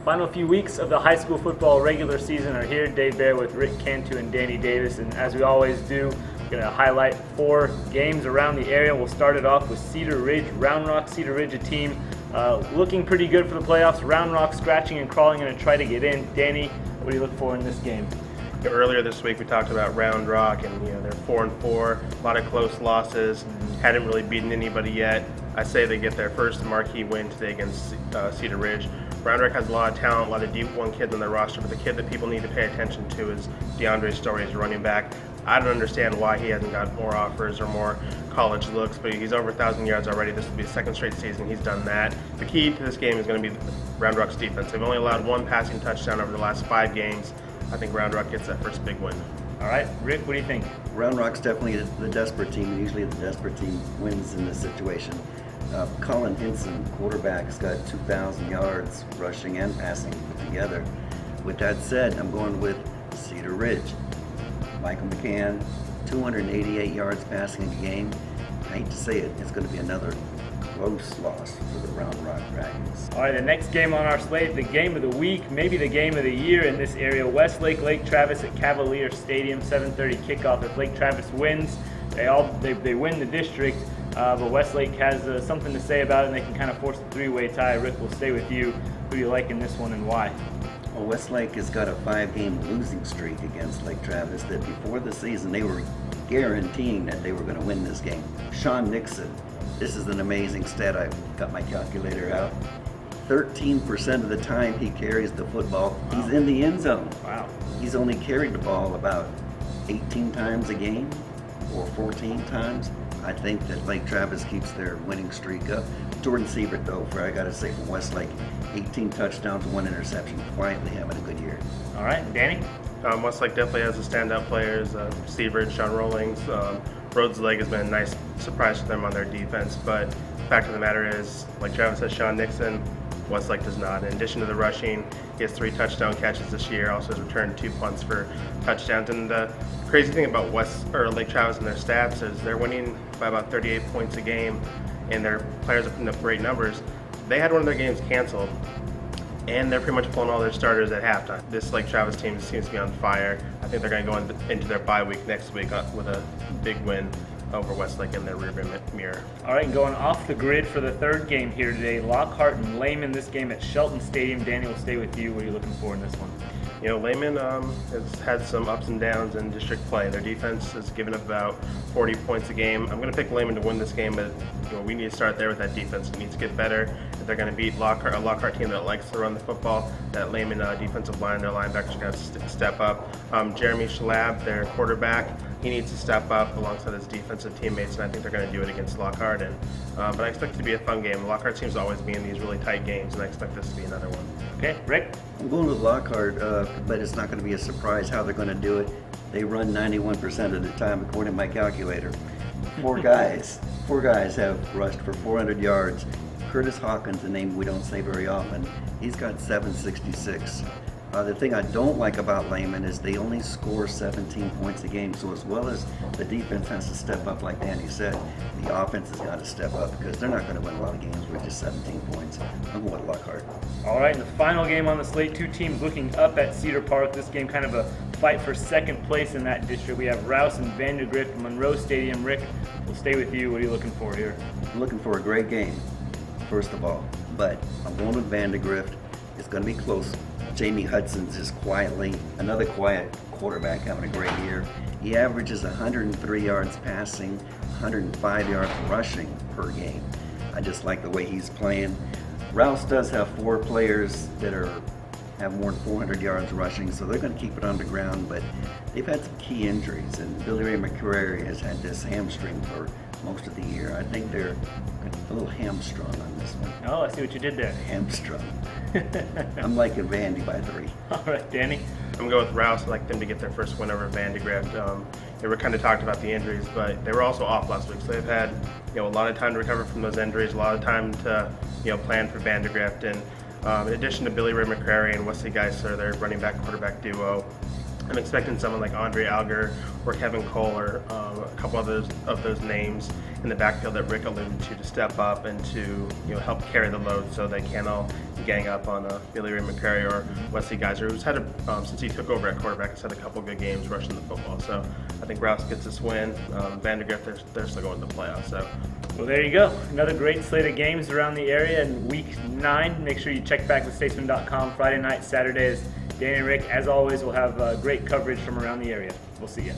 Final few weeks of the high school football regular season are here. Dave Bear with Rick Cantu and Danny Davis, and as we always do, we're going to highlight 4 games around the area. We'll start it off with Cedar Ridge, Round Rock. Cedar Ridge, a team looking pretty good for the playoffs. Round Rock scratching and crawling and try to get in. Danny, what do you look for in this game? Earlier this week we talked about Round Rock, and they're 4-4, a lot of close losses, hadn't really beaten anybody yet. I say they get their first marquee win today against Cedar Ridge. Round Rock has a lot of talent, a lot of D1 kids on their roster, but the kid that people need to pay attention to is DeAndre Story's running back. I don't understand why he hasn't got more offers or more college looks, but he's over 1,000 yards already. This will be the second straight season he's done that. The key to this game is going to be Round Rock's defense. They've only allowed 1 passing touchdown over the last 5 games. I think Round Rock gets that first big win. All right, Rick, what do you think? Round Rock's definitely the desperate team, and usually the desperate team wins in this situation. Colin Hinson, quarterback, has got 2,000 yards rushing and passing together. With that said, I'm going with Cedar Ridge. Michael McCann, 288 yards passing a game. I hate to say it, it's going to be another close loss for the Round Rock Dragons. All right, the next game on our slate, the game of the week, maybe the game of the year in this area. Westlake, Lake Travis at Cavalier Stadium, 7:30 kickoff. If Lake Travis wins, they win the district, but Westlake has something to say about it, and they can kind of force a 3-way tie. Rick, we'll stay with you. Who do you like in this one and why? Well, Westlake has got a 5-game losing streak against Lake Travis that before the season they were guaranteeing that they were going to win this game. Sean Nixon, this is an amazing stat. I've got my calculator out. 13% of the time he carries the football, he's in the end zone. Wow. He's only carried the ball about 18 times a game or 14 times. I think that Lake Travis keeps their winning streak up. Jordan Siebert, though, I got to say, from Westlake, 18 touchdowns, 1 interception, quietly having a good year. All right, Danny? Westlake definitely has the standout players, Siebert, Sean Rollings. Rhodes Leg has been a nice surprise to them on their defense, but the fact of the matter is, Lake Travis has Sean Nixon, Westlake does not. In addition to the rushing, he has 3 touchdown catches this year, also has returned 2 punts for touchdowns. And the crazy thing about Lake Travis and their stats is they're winning by about 38 points a game, and their players are putting up great numbers. They had one of their games canceled, and they're pretty much pulling all their starters at halftime. This Lake Travis team seems to be on fire. I think they're going to go into their bye week next week with a big win over Westlake in their rearview mirror. All right, and going off the grid for the 3rd game here today, Lockhart and Lehman, this game at Shelton Stadium. Danny, will stay with you. What are you looking for in this one? Lehman has had some ups and downs in district play. Their defense has given up about 40 points a game. I'm going to pick Lehman to win this game, but we need to start there with that defense. It needs to get better. If they're going to beat a Lockhart team that likes to run the football, that Lehman defensive line, their linebackers are going to step up. Jeremy Schlab, their quarterback, he needs to step up alongside his defensive teammates, and I think they're going to do it against Lockhart. But I expect it to be a fun game. Lockhart seems to always be in these really tight games, and I expect this to be another one. Okay, Rick? I'm going with Lockhart, but it's not going to be a surprise how they're going to do it. They run 91% of the time, according to my calculator. 4 guys have rushed for 400 yards. Curtis Hawkins, a name we don't say very often, he's got 766. The thing I don't like about Lehman is they only score 17 points a game, so as well as the defense has to step up, like Danny said, the offense has got to step up because they're not going to win a lot of games with just 17 points. I'm going with Lockhart. All right, and the final game on the slate, 2 teams looking up at Cedar Park. This game kind of a fight for 2nd place in that district. We have Rouse and Vandergrift, Monroe Stadium. Rick, we'll stay with you. What are you looking for here? I'm looking for a great game, first of all, but I'm going with Vandergrift. It's going to be close. Jamie Hudson's is quietly another quiet quarterback having a great year. He averages 103 yards passing, 105 yards rushing per game. I just like the way he's playing. Rouse does have 4 players that have more than 400 yards rushing, so they're going to keep it on the ground, but they've had some key injuries, and Billy Ray McCrary has had this hamstring for most of the year. I think they're a little hamstrung on this one. Oh, I see what you did there. Hamstrung. I'm liking Vandy by 3. All right, Danny? I'm going to go with Rouse. I'd like them to get their first win over Vandergrift. They were kind of talked about the injuries, but they were also off last week, so they've had a lot of time to recover from those injuries, a lot of time to plan for Vandergrift. And in addition to Billy Ray McCrary and Wesley Geisler, their running back quarterback duo, I'm expecting someone like Andre Alger or Kevin Cole or a couple of those names in the backfield that Rick alluded to step up and to help carry the load so they can all gang up on Billy Ray McCrary or Wesley Geiser, who's had since he took over at quarterback, has had a couple good games rushing the football. So I think Rouse gets this win. Vandergrift, they're still going to the playoffs. So. Well, there you go. Another great slate of games around the area in Week 9. Make sure you check back with Statesman.com Friday night, Saturdays. Danny and Rick, as always, will have great coverage from around the area. We'll see you.